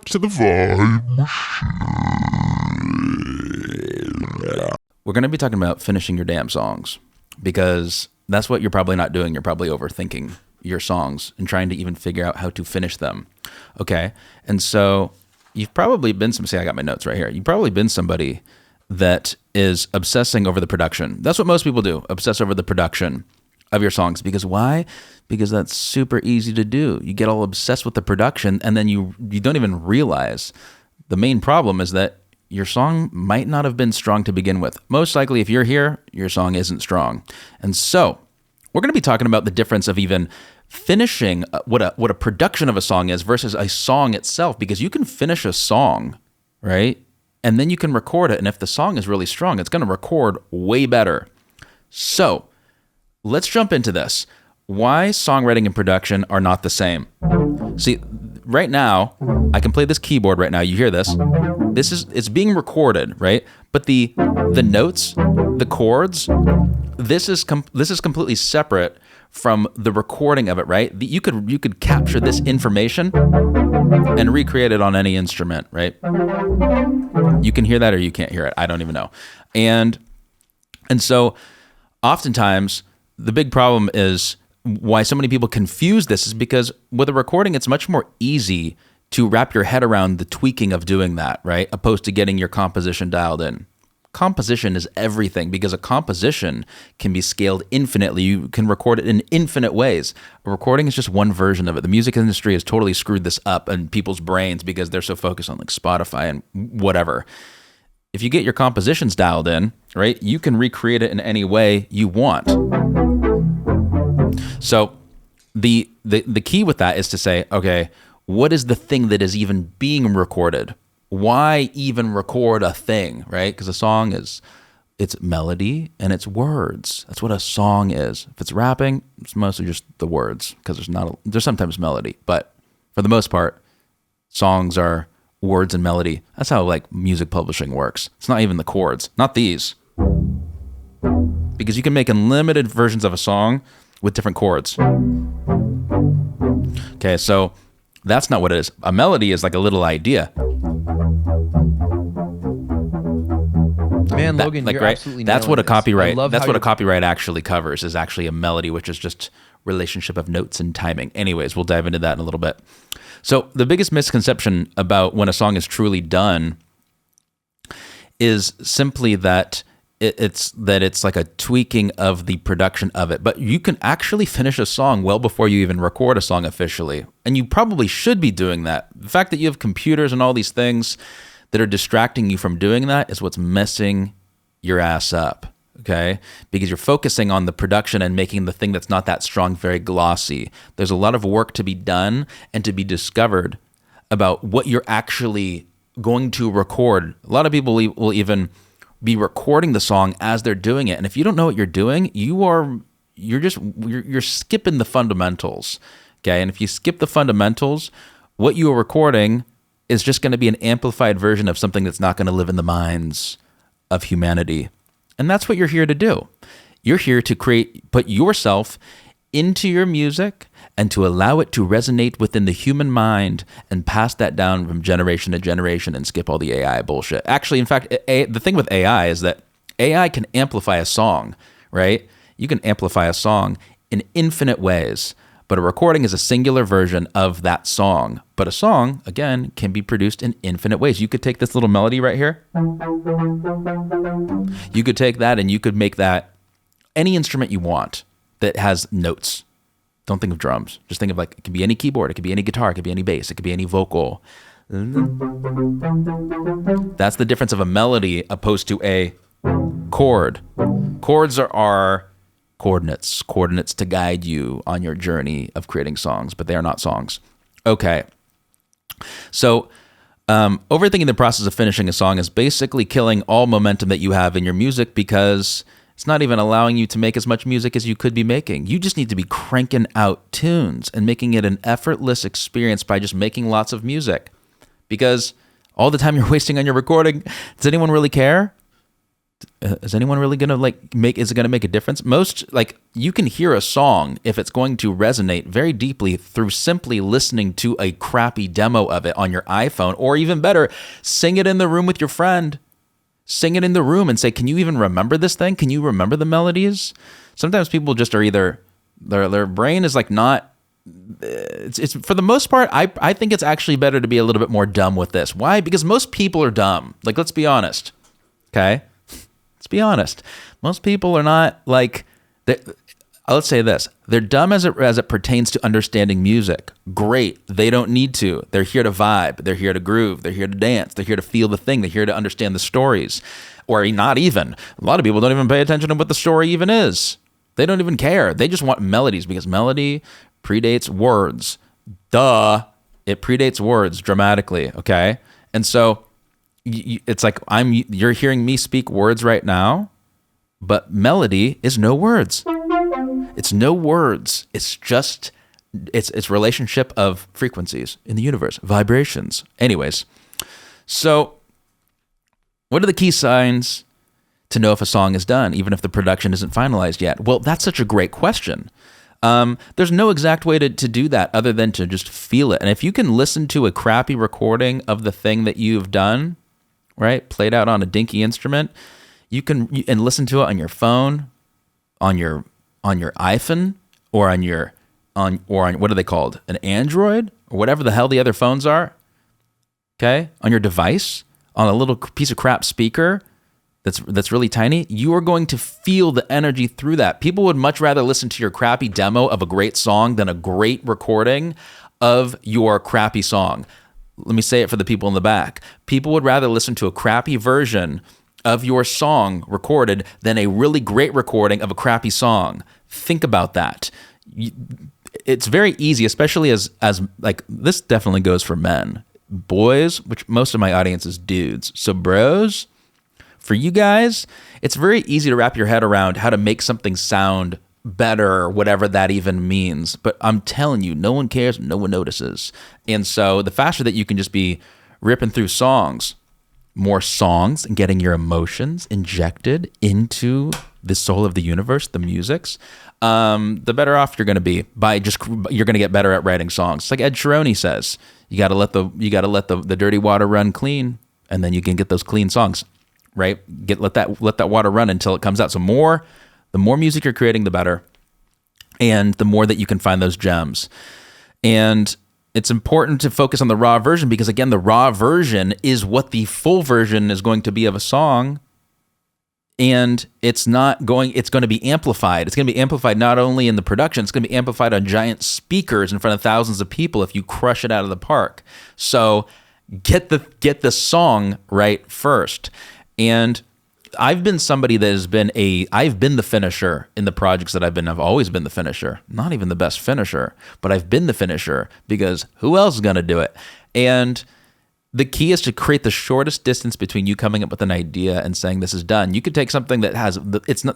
to the vibe. We're going to be talking about finishing your damn songs because that's what you're probably not doing. You're probably overthinking your songs and trying to even figure out how to finish them. Okay. And so you've probably been I got my notes right here. You've probably been somebody that is obsessing over the production. That's what most people do, obsess over the production of your songs. Because why? Because that's super easy to do. You get all obsessed with the production and then you don't even realize the main problem is that your song might not have been strong to begin with. Most likely, if you're here, your song isn't strong. And so we're going to be talking about the difference of even finishing what a production of a song is versus a song itself, because you can finish a song, right? And then you can record it. And if the song is really strong, it's going to record way better. So let's jump into this. Why songwriting and production are not the same. See, right now, I can play this keyboard right now. You hear this? It's being recorded, right? But the notes, the chords, this is completely separate from the recording of it, right? You could capture this information and recreate it on any instrument, right? You can hear that or you can't hear it. I don't even know. And so oftentimes the big problem is why so many people confuse this is because with a recording, it's much more easy to wrap your head around the tweaking of doing that, right? Opposed to getting your composition dialed in. Composition is everything because a composition can be scaled infinitely. You can record it in infinite ways. A recording is just one version of it. The music industry has totally screwed this up in people's brains because they're so focused on like Spotify and whatever. If you get your compositions dialed in, right, you can recreate it in any way you want. So the key with that is to say, okay, what is the thing that is even being recorded? Why even record a thing, right? Because a song it's melody and it's words. That's what a song is. If it's rapping, it's mostly just the words because there's sometimes melody, but for the most part, songs are words and melody. That's how like music publishing works. It's not even the chords, not these, because you can make unlimited versions of a song with different chords. Okay, so that's not what it is. A melody is like a little idea. Man, Logan, you're absolutely that's what a nailing copyright. this. That's what a copyright actually covers. Is actually a melody, which is just relationship of notes and timing. Anyways, we'll dive into that in a little bit. So the biggest misconception about when a song is truly done is simply that it's like a tweaking of the production of it. But you can actually finish a song well before you even record a song officially. And you probably should be doing that. The fact that you have computers and all these things that are distracting you from doing that is what's messing your ass up, okay? Because you're focusing on the production and making the thing that's not that strong very glossy. There's a lot of work to be done and to be discovered about what you're actually going to record. A lot of people will even be recording the song as they're doing it. And if you don't know what you're doing, you're skipping the fundamentals. Okay. And if you skip the fundamentals, what you are recording is just going to be an amplified version of something that's not going to live in the minds of humanity. And that's what you're here to do. You're here to put yourself into your music and to allow it to resonate within the human mind and pass that down from generation to generation and skip all the AI bullshit. Actually, in fact, the thing with AI is that AI can amplify a song, right? You can amplify a song in infinite ways, but a recording is a singular version of that song. But a song, again, can be produced in infinite ways. You could take this little melody right here. You could take that and you could make that any instrument you want that has notes. Don't think of drums. Just think of like, it could be any keyboard, it could be any guitar, it could be any bass, it could be any vocal. That's the difference of a melody opposed to a chord. Chords are coordinates to guide you on your journey of creating songs, but they are not songs. Okay. So overthinking the process of finishing a song is basically killing all momentum that you have in your music because it's not even allowing you to make as much music as you could be making. You just need to be cranking out tunes and making it an effortless experience by just making lots of music. Because all the time you're wasting on your recording, does anyone really care? Is anyone really gonna is it gonna make a difference? Most, like, you can hear a song if it's going to resonate very deeply through simply listening to a crappy demo of it on your iPhone, or even better, sing it in the room with your friend. Sing it in the room and say, can you even remember this thing? Can you remember the melodies? Sometimes people just are either their brain is like not. It's for the most part, I think it's actually better to be a little bit more dumb with this. Why? Because most people are dumb. Like, let's be honest. Okay. Let's be honest. Most people are not like, let's say this. They're dumb as it pertains to understanding music. Great. They don't need to. They're here to vibe. They're here to groove. They're here to dance. They're here to feel the thing. They're here to understand the stories. Or not even. A lot of people don't even pay attention to what the story even is. They don't even care. They just want melodies, because melody predates words. Duh. It predates words dramatically. Okay. And so it's like you're hearing me speak words right now, but melody is no words. It's no words. It's just it's relationship of frequencies in the universe, vibrations. Anyways, so what are the key signs to know if a song is done, even if the production isn't finalized yet? Well, that's such a great question. There's no exact way to do that other than to just feel it. And if you can listen to a crappy recording of the thing that you've done, right, played out on a dinky instrument, and listen to it on your phone, on your iPhone, or on what are they called? An Android, or whatever the hell the other phones are. Okay, on your device, on a little piece of crap speaker that's really tiny, you are going to feel the energy through that. People would much rather listen to your crappy demo of a great song than a great recording of your crappy song. Let me say it for the people in the back. People would rather listen to a crappy version of your song recorded than a really great recording of a crappy song. Think about that. It's very easy, especially as like, this definitely goes for men. Boys, which most of my audience is dudes. So bros, for you guys, it's very easy to wrap your head around how to make something sound better, whatever that even means. But I'm telling you, no one cares, no one notices. And so the faster that you can just be ripping through more songs, and getting your emotions injected into the soul of the universe, the musics, the better off you're going to be. You're going to get better at writing songs. It's like Ed Sheeran says, you got to let the dirty water run clean, and then you can get those clean songs, right? Let that water run until it comes out. So the more music you're creating, the better, and the more that you can find those gems. And it's important to focus on the raw version, because again, the raw version is what the full version is going to be of a song. And it's going to be amplified. It's going to be amplified not only in the production, it's going to be amplified on giant speakers in front of thousands of people if you crush it out of the park. So get the song right first. And I've been somebody that I've been the finisher in the projects that I've been. I've always been the finisher. Not even the best finisher, but I've been the finisher, because who else is going to do it? And the key is to create the shortest distance between you coming up with an idea and saying this is done. You could take something that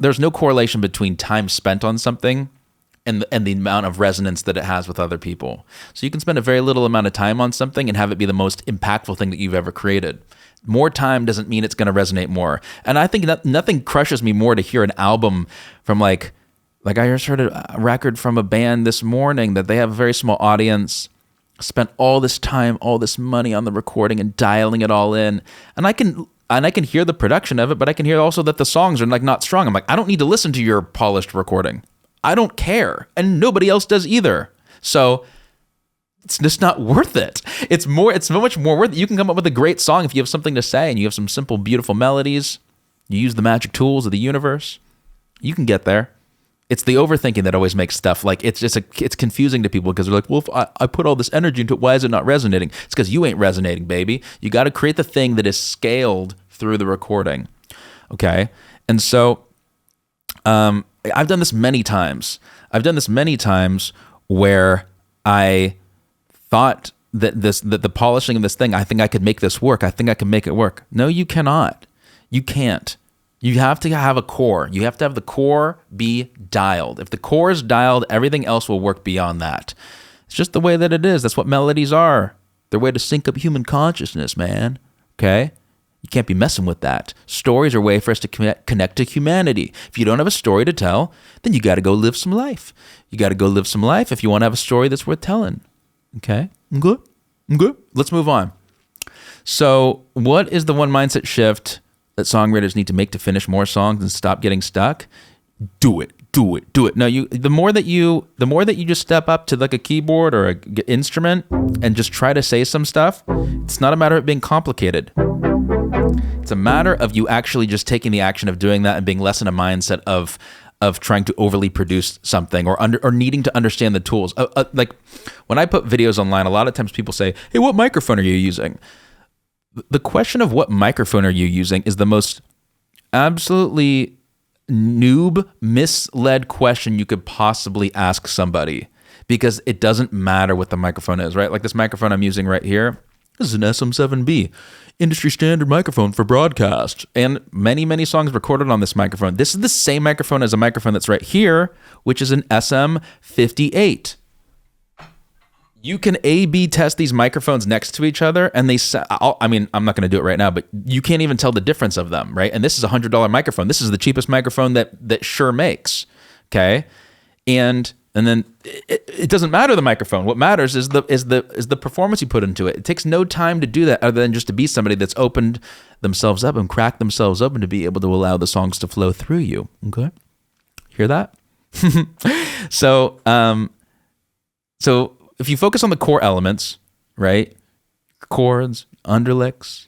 there's no correlation between time spent on something and the amount of resonance that it has with other people. So you can spend a very little amount of time on something and have it be the most impactful thing that you've ever created. More time doesn't mean it's going to resonate more. And I think that nothing crushes me more to hear an album from like I just heard a record from a band this morning that they have a very small audience, spent all this time, all this money on the recording and dialing it all in. And I can hear the production of it, but I can hear also that the songs are like not strong. I'm like, I don't need to listen to your polished recording. I don't care. And nobody else does either. So it's just not worth it. It's so much more worth it. You can come up with a great song if you have something to say and you have some simple, beautiful melodies. You use the magic tools of the universe. You can get there. It's the overthinking that always makes stuff like it's confusing to people, because they're like, well, if I put all this energy into it, why is it not resonating? It's because you ain't resonating, baby. You got to create the thing that is scaled through the recording. Okay. And so, I've done this many times. Where I thought that the polishing of this thing, I think I could make this work. I think I can make it work. No, you cannot. You can't. You have to have a core. You have to have the core be dialed. If the core is dialed, everything else will work beyond that. It's just the way that it is. That's what melodies are. They're a way to sync up human consciousness, man. Okay? You can't be messing with that. Stories are a way for us to connect to humanity. If you don't have a story to tell, then you got to go live some life. You got to go live some life if you want to have a story that's worth telling. Okay? I'm good. Let's move on. So what is the one mindset shift that songwriters need to make to finish more songs and stop getting stuck? Do it. No, the more that you just step up to like a keyboard or an instrument and just try to say some stuff, it's not a matter of it being complicated. It's a matter of you actually just taking the action of doing that and being less in a mindset of trying to overly produce something or needing to understand the tools. Like when I put videos online, a lot of times people say, "Hey, what microphone are you using?" The question of what microphone are you using is the most absolutely noob, misled question you could possibly ask somebody, because it doesn't matter what the microphone is, right? Like this microphone I'm using right here, this is an SM7B, industry standard microphone for broadcast, and many, many songs recorded on this microphone. This is the same microphone as a microphone that's right here, which is an SM58. You can A/B test these microphones next to each other, and I'm not going to do it right now, but you can't even tell the difference of them, right? And this is a $100 microphone. This is the cheapest microphone that Shure makes, okay? And then it doesn't matter the microphone. What matters is the performance you put into it. It takes no time to do that other than just to be somebody that's opened themselves up and cracked themselves open to be able to allow the songs to flow through you. Okay, hear that? So if you focus on the core elements, right? Chords, underlicks,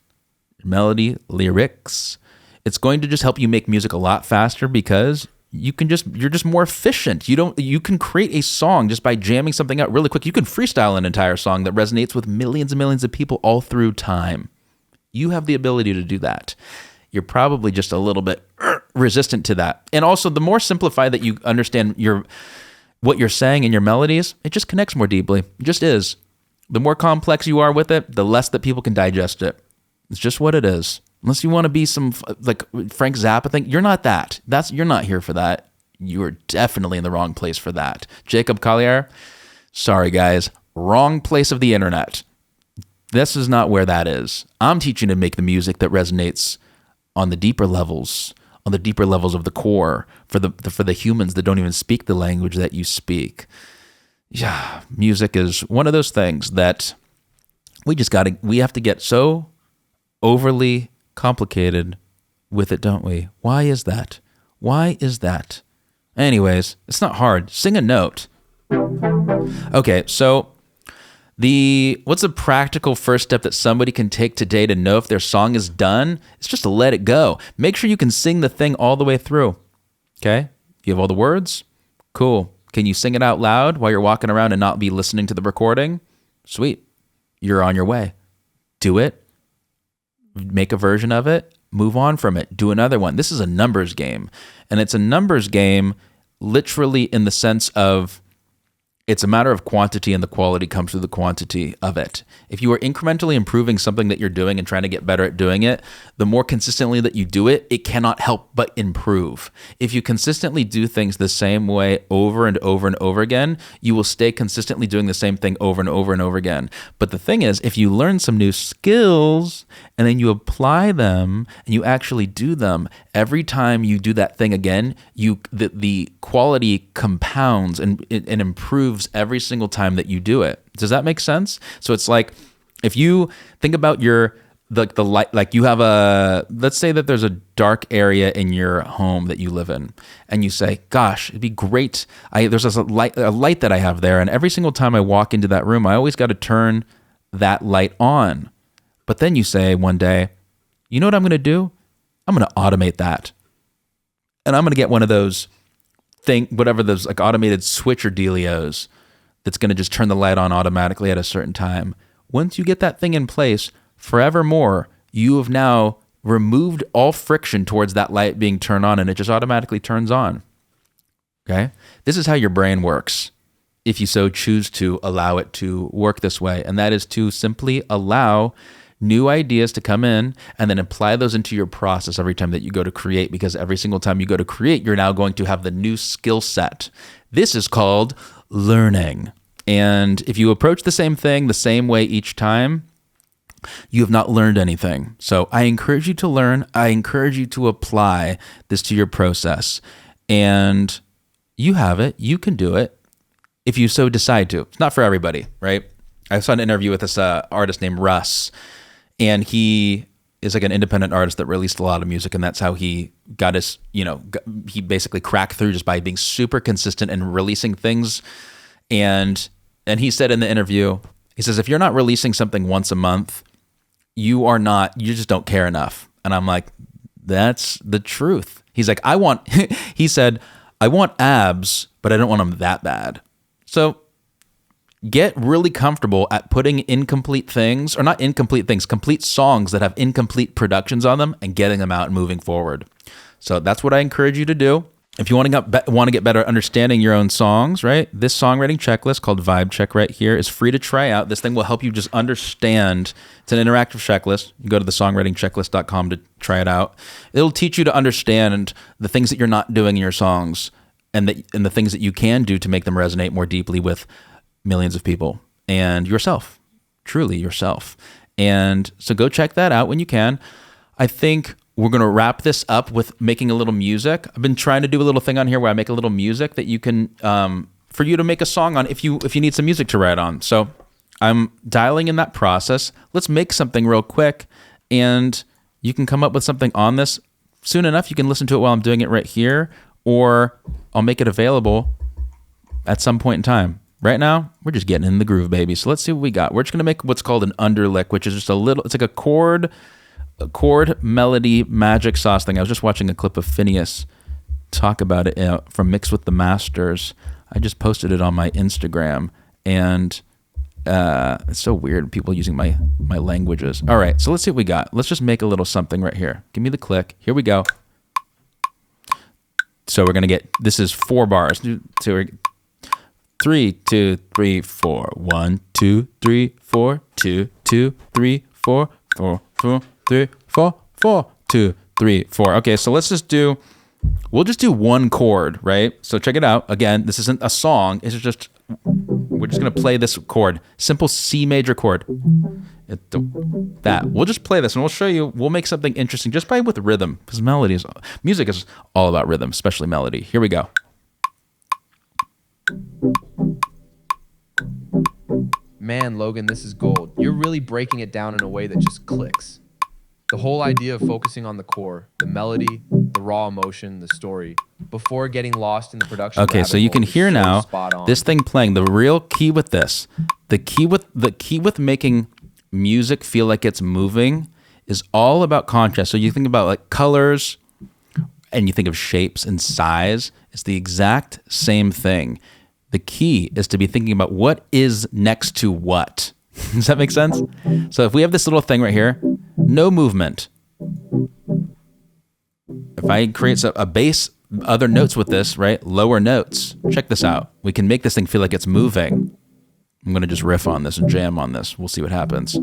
melody, lyrics, it's going to just help you make music a lot faster because you're just more efficient. You can create a song just by jamming something out really quick. You can freestyle an entire song that resonates with millions and millions of people all through time. You have the ability to do that. You're probably just a little bit resistant to that. And also, the more simplified that you understand what you're saying in your melodies, it just connects more deeply. It just is. The more complex you are with it, the less that people can digest it. It's just what it is. Unless you want to be some like Frank Zappa thing, you're not that. You're not here for that. You are definitely in the wrong place for that. Jacob Collier, sorry guys, wrong place of the internet. This is not where that is. I'm teaching to make the music that resonates on the deeper levels of the core for the humans that don't even speak the language that you speak. Yeah, music is one of those things that we have to get so overly complicated with it, don't we? Why is that? Anyways, it's not hard. Sing a note. Okay, so what's a practical first step that somebody can take today to know if their song is done? It's just to let it go. Make sure you can sing the thing all the way through. Okay? You have all the words? Cool. Can you sing it out loud while you're walking around and not be listening to the recording? Sweet. You're on your way. Do it. Make a version of it. Move on from it. Do another one. This is a numbers game. And it's a numbers game literally in the sense of it's a matter of quantity, and the quality comes through the quantity of it. If you are incrementally improving something that you're doing and trying to get better at doing it, the more consistently that you do it, it cannot help but improve. If you consistently do things the same way over and over and over again, you will stay consistently doing the same thing over and over and over again. But the thing is, if you learn some new skills and then you apply them and you actually do them, every time you do that thing again, the quality compounds and improves every single time that you do it. Does that make sense? So it's like if you think about the light, like you have let's say that there's a dark area in your home that you live in, and you say, gosh, it'd be great. There's a light that I have there, and every single time I walk into that room, I always got to turn that light on. But then you say one day, you know what I'm going to do? I'm going to automate that. And I'm going to get one of those whatever those like automated switcher dealios that's going to just turn the light on automatically at a certain time. Once you get that thing in place, forevermore, you have now removed all friction towards that light being turned on, and it just automatically turns on. Okay? This is how your brain works, if you so choose to allow it to work this way, and that is to simply allow new ideas to come in and then apply those into your process every time that you go to create, because every single time you go to create, you're now going to have the new skill set. This is called learning. And if you approach the same thing the same way each time, you have not learned anything. So I encourage you to learn. I encourage you to apply this to your process. And you have it. You can do it if you so decide to. It's not for everybody, right? I saw an interview with this artist named Russ, and he is like an independent artist that released a lot of music, and that's how he got his, he basically cracked through just by being super consistent and releasing things. And he said in the interview, he says, if you're not releasing something once a month, you just don't care enough. And I'm like, that's the truth. He's like, he said, I want abs, but I don't want them that bad. So get really comfortable at putting incomplete things, or not incomplete things, complete songs that have incomplete productions on them and getting them out and moving forward. So that's what I encourage you to do. If you want to get better at understanding your own songs, right? This songwriting checklist called Vibe Check right here is free to try out. This thing will help you just understand. It's an interactive checklist. You go to the songwritingchecklist.com to try it out. It'll teach you to understand the things that you're not doing in your songs and the things that you can do to make them resonate more deeply with millions of people and yourself, truly yourself. And so go check that out when you can. I think we're going to wrap this up with making a little music. I've been trying to do a little thing on here where I make a little music that you can, for you to make a song on if you need some music to write on. So I'm dialing in that process. Let's make something real quick, and you can come up with something on this soon enough. You can listen to it while I'm doing it right here, or I'll make it available at some point in time. Right now, we're just getting in the groove, baby. So let's see what we got. We're just going to make what's called an underlick, which is just it's like a chord melody magic sauce thing. I was just watching a clip of Phineas talk about it from Mix with the Masters. I just posted it on my Instagram, and it's so weird, people using my languages. All right, so let's see what we got. Let's just make a little something right here. Give me the click. Here we go. So we're going to get, this is 4 bars. 3, 2, 3, 4. 1, 2, 3, 4. 2, 2, 3, 4. 4, 4, 3, 4, 4, 2, 3, 4. Okay, so we'll just do one chord, right? So check it out. Again, this isn't a song. It's just, we're just going to play this chord. Simple C major chord. That. We'll just play this, and we'll show you, we'll make something interesting just with rhythm, because music is all about rhythm, especially melody. Here we go. Man, Logan, this is gold. You're really breaking it down in a way that just clicks. The whole idea of focusing on the core, the melody, the raw emotion, the story, before getting lost in the production. Okay, so you can hear now this thing playing. The real key with this, the key with making music feel like it's moving is all about contrast. So you think about like colors, and you think of shapes and size. It's the exact same thing. The key is to be thinking about what is next to what. Does that make sense? So if we have this little thing right here, no movement. If I create a bass, other notes with this, right? Lower notes. Check this out. We can make this thing feel like it's moving. I'm going to just riff on this and jam on this. We'll see what happens.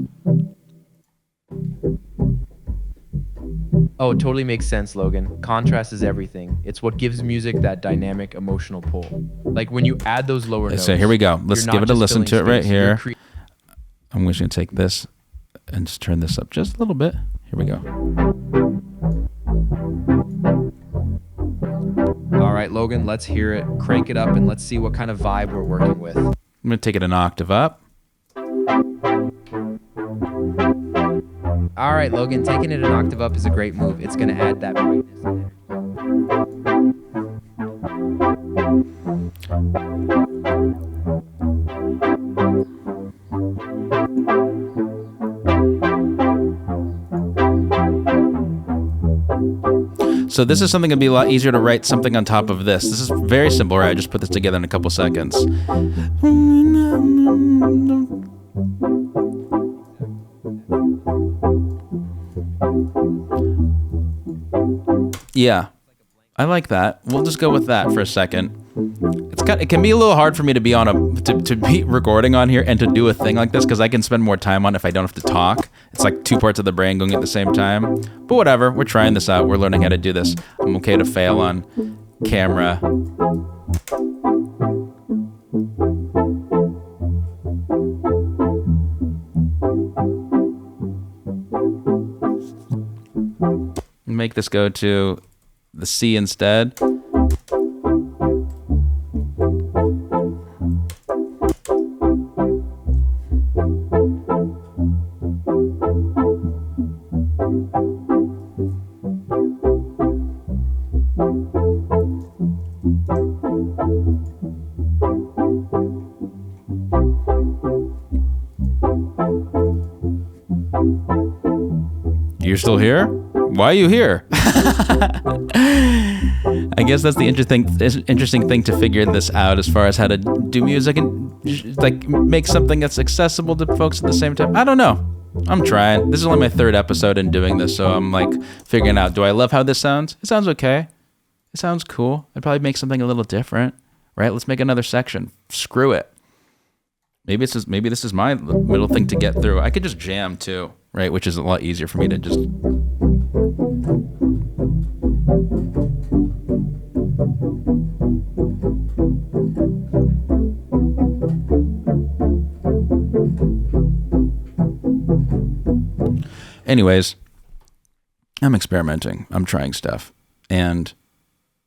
Oh, it totally makes sense, Logan. Contrast is everything. It's what gives music that dynamic, emotional pull. Like when you add those lower notes. So here we go. Let's give it a listen to it right here. I'm just going to take this and just turn this up just a little bit. Here we go. All right, Logan, let's hear it. Crank it up and let's see what kind of vibe we're working with. I'm going to take it an octave up. All right, Logan, taking it an octave up is a great move. It's going to add that brightness and So this is something that'd be a lot easier to write something on top of this. This is very simple, right? I just put this together in a couple seconds. Yeah, I like that. We'll just go with that for a second. It can be a little hard for me to be to be recording on here and to do a thing like this, because I can spend more time on it if I don't have to talk. It's like 2 parts of the brain going at the same time. But whatever, we're trying this out. We're learning how to do this. I'm okay to fail on camera. make this go to the C instead. You're still here? Why are you here? I guess that's the interesting thing to figure this out as far as how to do music and like make something that's accessible to folks at the same time. I don't know. I'm trying. This is only my 3rd episode in doing this, so I'm like figuring out, do I love how this sounds? It sounds okay. It sounds cool. I'd probably make something a little different, right? Let's make another section. Screw it. Maybe this is my little thing to get through. I could just jam too, right? Which is a lot easier for me to just. Anyways, I'm experimenting. I'm trying stuff. And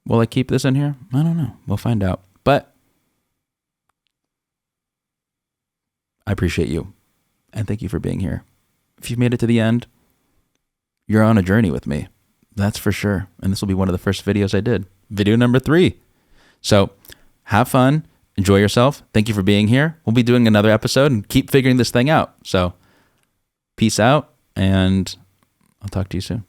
will I keep this in here? I don't know. We'll find out. But I appreciate you. And thank you for being here. If you've made it to the end, you're on a journey with me. That's for sure. And this will be one of the first videos I did. Video number 3. So have fun. Enjoy yourself. Thank you for being here. We'll be doing another episode and keep figuring this thing out. So peace out. And I'll talk to you soon.